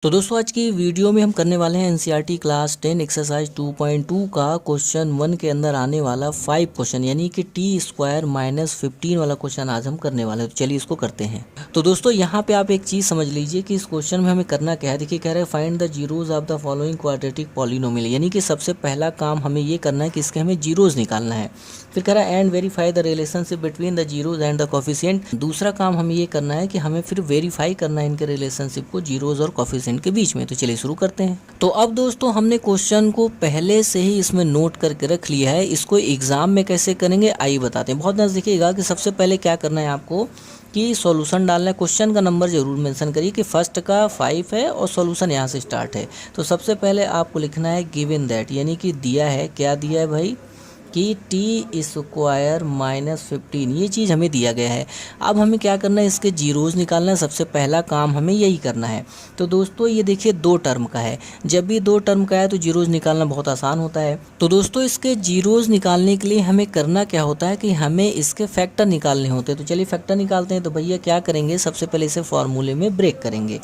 तो दोस्तों आज की वीडियो में हम करने वाले हैं एनसीईआरटी क्लास 10 एक्सरसाइज 2.2 का क्वेश्चन 1 के अंदर आने वाला 5 क्वेश्चन यानी कि टी स्क्वायर माइनस 15 वाला क्वेश्चन आज हम करने वाले हैं। तो चलिए इसको करते हैं। तो दोस्तों यहाँ पे आप एक चीज़ समझ लीजिए कि इस क्वेश्चन में हमें करना क्या है। देखिए कह रहे हैं find the zeros of the following quadratic polynomial, यानी कि सबसे पहला काम हमें ये करना है कि इसके हमें जीरोज निकालना है। फिर कह रहा है and verify the relationship between the zeros and the coefficient. दूसरा काम हमें ये करना है कि हमें फिर वेरीफाई करना है इनके रिलेशनशिप को जीरोज और कोफिशिएंट के बीच में। तो चलिए शुरू करते हैं। तो अब दोस्तों हमने क्वेश्चन को पहले से ही इसमें नोट करके रख लिया है। इसको एग्जाम में कैसे करेंगे आइए बताते हैं। बहुत ध्यान देखिएगा कि सबसे पहले क्या करना है आपको कि सॉल्यूशन डालना है। क्वेश्चन का नंबर जरूर मेंशन करिए कि फर्स्ट का 5 है और सॉल्यूशन यहाँ से स्टार्ट है। तो सबसे पहले आपको लिखना है गिवन दैट, यानी कि दिया है, क्या दिया है भाई कि टी स्क्वायर माइनस 15, ये चीज़ हमें दिया गया है। अब हमें क्या करना है, इसके जीरोज़ निकालना है। सबसे पहला काम हमें यही करना है। तो दोस्तों ये देखिए 2 टर्म का है, जब भी 2 टर्म का है तो जीरोज़ निकालना बहुत आसान होता है। तो दोस्तों इसके जीरोज़ निकालने के लिए हमें करना क्या होता है कि हमें इसके फैक्टर निकालने होते हैं। तो चलिए फैक्टर निकालते हैं। तो भैया क्या करेंगे, सबसे पहले इसे फॉर्मूले में ब्रेक करेंगे।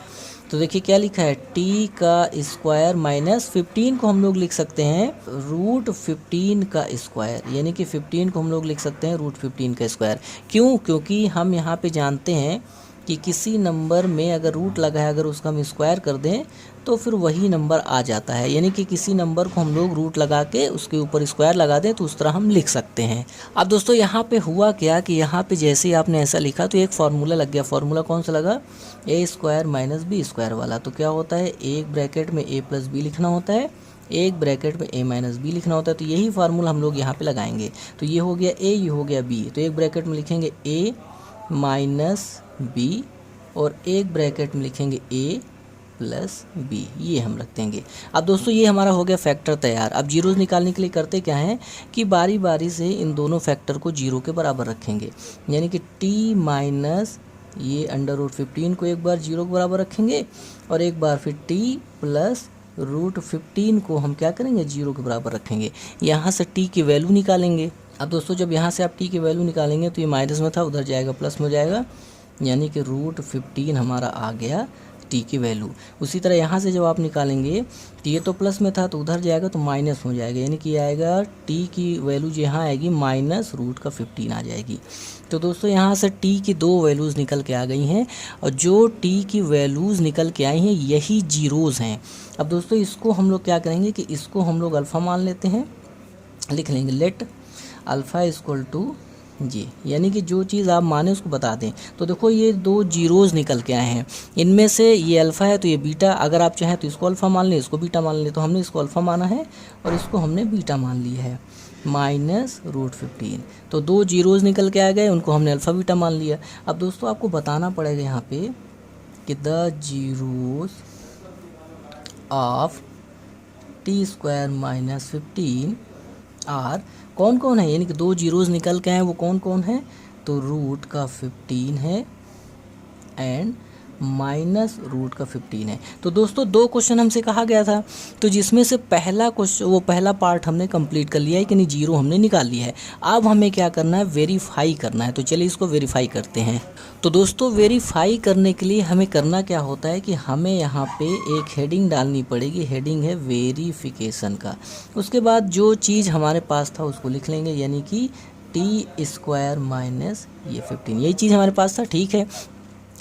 तो देखिए क्या लिखा है, टी का स्क्वायर माइनस 15 को हम लोग लिख सकते हैं रूट 15 का स्क्वायर, यानी कि 15 को हम लोग लिख सकते हैं रूट 15 का स्क्वायर। क्यों? क्योंकि हम यहाँ पे जानते हैं कि किसी नंबर में अगर रूट लगा है, अगर उसका हम स्क्वायर कर दें तो फिर वही नंबर आ जाता है। यानी कि किसी नंबर को हम लोग रूट लगा के उसके ऊपर स्क्वायर लगा दें तो उस तरह हम लिख सकते हैं। अब दोस्तों यहाँ पे हुआ क्या कि यहाँ पे जैसे ही आपने ऐसा लिखा तो एक फार्मूला लग गया। फार्मूला कौन सा लगा, ए स्क्वायर माइनस बी स्क्वायर वाला। तो क्या होता है, एक ब्रैकेट में ए प्लस बी लिखना होता है, एक ब्रैकेट में ए माइनस बी लिखना होता है। तो यही फार्मूला हम लोग यहाँ पे लगाएंगे। तो ये हो गया ए, ये हो गया बी। तो एक ब्रैकेट में लिखेंगे ए माइनस बी और एक ब्रैकेट में लिखेंगे ए प्लस बी, ये हम रख देंगे। अब दोस्तों ये हमारा हो गया फैक्टर तैयार। अब जीरोज़ निकालने के लिए करते क्या हैं कि बारी बारी से इन दोनों फैक्टर को जीरो के बराबर रखेंगे। यानी कि टी माइनस ये अंडर रूट 15 को एक बार जीरो के बराबर रखेंगे और एक बार फिर टी प्लस रूट 15 को हम क्या करेंगे, जीरो के बराबर रखेंगे। यहाँ से टी की वैल्यू निकालेंगे। अब दोस्तों जब यहाँ से आप टी की वैल्यू निकालेंगे तो ये माइनस में था, उधर जाएगा प्लस में हो जाएगा, यानी कि रूट 15 हमारा आ गया टी की वैल्यू। उसी तरह यहाँ से जब आप निकालेंगे तो ये तो प्लस में था तो उधर जाएगा तो माइनस हो जाएगा, यानी कि आएगा टी की वैल्यू जो यहाँ आएगी माइनस रूट का 15 आ जाएगी। तो दोस्तों यहाँ से टी की 2 वैल्यूज़ निकल के आ गई हैं और जो टी की वैल्यूज़ निकल के आई हैं यही जीरोज़ हैं। अब दोस्तों इसको हम लोग क्या करेंगे कि इसको हम लोग अल्फ़ा मान लेते हैं, लिख लेंगे लेट अल्फ़ा इक्वल टू जी, यानी कि जो चीज़ आप माने उसको बता दें। तो देखो ये 2 जीरोज़ निकल के आए हैं, इनमें से ये अल्फ़ा है तो ये बीटा, अगर आप चाहें तो इसको अल्फ़ा मान लें, इसको बीटा मान लें। तो हमने इसको अल्फ़ा माना है और इसको हमने बीटा मान लिया है, माइनस रूट 15। तो 2 जीरोज़ निकल के आ गए, उनको हमने अल्फ़ा बीटा मान लिया। अब दोस्तों आपको बताना पड़ेगा यहाँ पे कि the zeros of T square minus 15 are कौन कौन है, यानी कि 2 जीरोज़ निकल के आए वो कौन कौन है, तो रूट का 15 है एंड माइनस रूट का 15 है। तो दोस्तों 2 क्वेश्चन हमसे कहा गया था, तो जिसमें से पहला क्वेश्चन वो पहला पार्ट हमने कंप्लीट कर लिया है कि नहीं, जीरो हमने निकाल लिया है। अब हमें क्या करना है, वेरीफाई करना है। तो चलिए इसको वेरीफाई करते हैं। तो दोस्तों वेरीफाई करने के लिए हमें करना क्या होता है कि हमें यहाँ पे एक हेडिंग डालनी पड़ेगी। हेडिंग है वेरिफिकेशन का। उसके बाद जो चीज़ हमारे पास था उसको लिख लेंगे, यानी कि टी स्क्वायर माइनस ये 15, यही चीज़ हमारे पास था, ठीक है।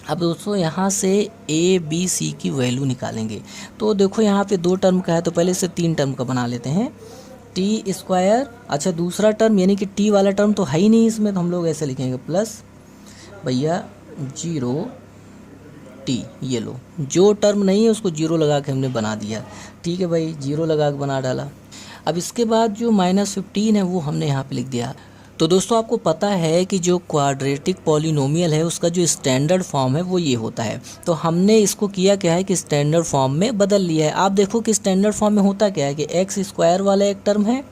अब दोस्तों यहाँ से ए बी सी की वैल्यू निकालेंगे। तो देखो यहाँ पे 2 टर्म का है तो पहले से 3 टर्म का बना लेते हैं। टी स्क्वायर, अच्छा दूसरा टर्म यानी कि टी वाला टर्म तो है ही नहीं इसमें, तो हम लोग ऐसे लिखेंगे प्लस भैया 0 टी, ये लो जो टर्म नहीं है उसको 0 लगा के हमने बना दिया, ठीक है भाई, 0 लगा के बना डाला। अब इसके बाद जो माइनस 15 है वो हमने यहाँ पे लिख दिया। तो दोस्तों आपको पता है कि जो क्वाड्रेटिक पॉलिनोमियल है उसका जो स्टैंडर्ड फॉर्म है वो ये होता है। तो हमने इसको किया क्या है कि स्टैंडर्ड फॉर्म में बदल लिया है। आप देखो कि स्टैंडर्ड फॉर्म में होता क्या है कि एक्स स्क्वायर वाला एक टर्म है,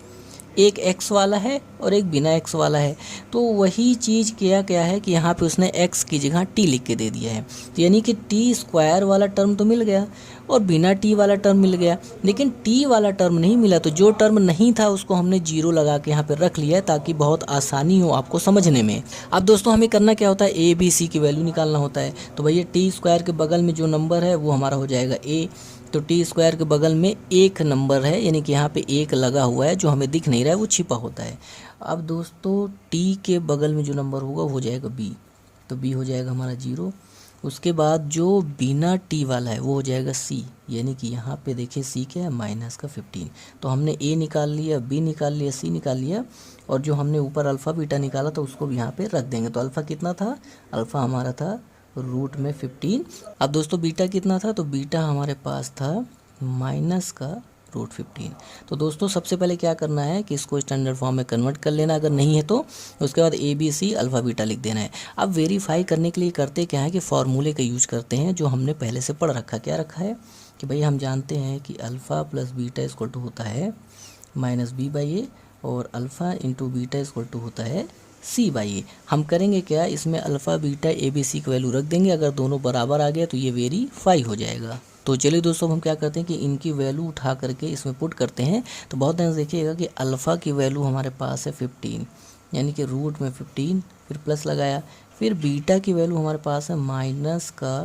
एक एक्स वाला है और एक बिना एक्स वाला है। तो वही चीज़ किया क्या है कि यहाँ पे उसने एक्स की जगह टी लिख के दे दिया है। तो यानी कि टी स्क्वायर वाला टर्म तो मिल गया और बिना टी वाला टर्म मिल गया, लेकिन टी वाला टर्म नहीं मिला। तो जो टर्म नहीं था उसको हमने जीरो लगा के यहाँ पे रख लिया है ताकि बहुत आसानी हो आपको समझने में। अब दोस्तों हमें करना क्या होता है, ए बी सी की वैल्यू निकालना होता है। तो भैया टी स्क्वायर के बगल में जो नंबर है वो हमारा हो जाएगा ए। तो टी स्क्वायर के बगल में एक नंबर है, यानी कि यहाँ पे एक लगा हुआ है, जो हमें दिख नहीं रहा है वो छिपा होता है। अब दोस्तों टी के बगल में जो नंबर होगा वो हो जाएगा बी। तो बी हो जाएगा हमारा जीरो। उसके बाद जो बिना टी वाला है वो हो जाएगा सी, यानी कि यहाँ पे देखिए सी क्या है, माइनस का 15। तो हमने ए निकाल लिया, बी निकाल लिया, सी निकाल लिया, और जो हमने ऊपर अल्फ़ा बीटा निकाला था उसको भी यहाँ पे रख देंगे। तो अल्फ़ा कितना था, अल्फ़ा हमारा था रूट में 15। अब दोस्तों बीटा कितना था, तो बीटा हमारे पास था माइनस का रूट 15। तो दोस्तों सबसे पहले क्या करना है कि इसको स्टैंडर्ड फॉर्म में कन्वर्ट कर लेना, अगर नहीं है तो उसके बाद a b c alpha beta लिख देना है। अब वेरीफाई करने के लिए करते क्या है कि फॉर्मूले का यूज करते हैं जो हमने पहले से पढ़ रखा। क्या रखा है कि भाई हम जानते हैं कि alpha plus beta equal to होता है माइनस बी बाई ए, और alpha into beta equal to होता है सी बाई ए। हम करेंगे क्या, इसमें alpha beta a b c की वैल्यू रख देंगे, अगर दोनों बराबर आ गया तो ये वेरीफाई हो जाएगा। तो चलिए दोस्तों हम क्या करते हैं कि इनकी वैल्यू उठा करके इसमें पुट करते हैं। तो बहुत ध्यान से देखिएगा कि अल्फ़ा की वैल्यू हमारे पास है 15, यानी कि रूट में 15, फिर प्लस लगाया। फिर बीटा की वैल्यू हमारे पास है माइनस का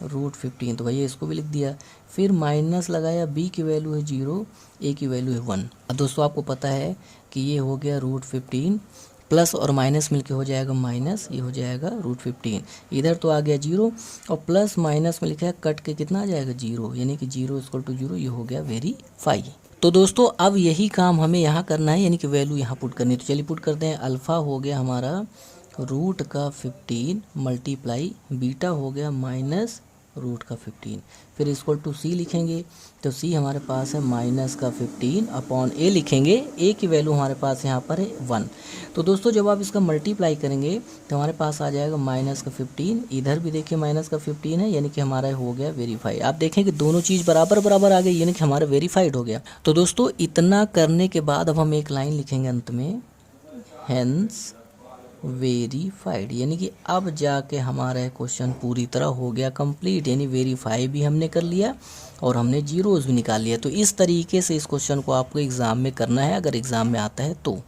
रूट 15, तो भैया इसको भी लिख दिया। फिर माइनस लगाया, बी की वैल्यू है 0, ए की वैल्यू है 1। अब दोस्तों आपको पता है कि ये हो गया रूट 15, प्लस और माइनस मिलके हो जाएगा माइनस, ये हो जाएगा रूट 15। इधर तो आ गया 0, और प्लस माइनस में लिखा है कट के कितना आ जाएगा 0, यानी कि 0 इक्वल टू 0, ये हो गया वेरीफाई। तो दोस्तों अब यही काम हमें यहाँ करना है, यानी कि वैल्यू यहाँ पुट करनी है। तो चलिए पुट करते हैं। अल्फ़ा हो गया हमारा रूट का 15 मल्टीप्लाई बीटा हो गया माइनस रूट का 15, फिर इक्वल टू सी लिखेंगे। तो सी हमारे पास है माइनस का 15 अपॉन ए लिखेंगे, ए की वैल्यू हमारे पास यहाँ पर है 1। तो दोस्तों जब आप इसका मल्टीप्लाई करेंगे तो हमारे पास आ जाएगा माइनस का 15, इधर भी देखिए माइनस का 15 है, यानी कि हमारा हो गया वेरीफाई। आप देखें कि दोनों चीज़ बराबर बराबर आ गई, यानी कि हमारा वेरीफाइड हो गया। तो दोस्तों इतना करने के बाद अब हम एक लाइन लिखेंगे अंत में, हेंस वेरीफाइड, यानी कि अब जाके हमारा क्वेश्चन पूरी तरह हो गया कंप्लीट, यानी वेरीफाई भी हमने कर लिया और हमने जीरोज़ भी निकाल लिया। तो इस तरीके से इस क्वेश्चन को आपको एग्ज़ाम में करना है, अगर एग्ज़ाम में आता है तो।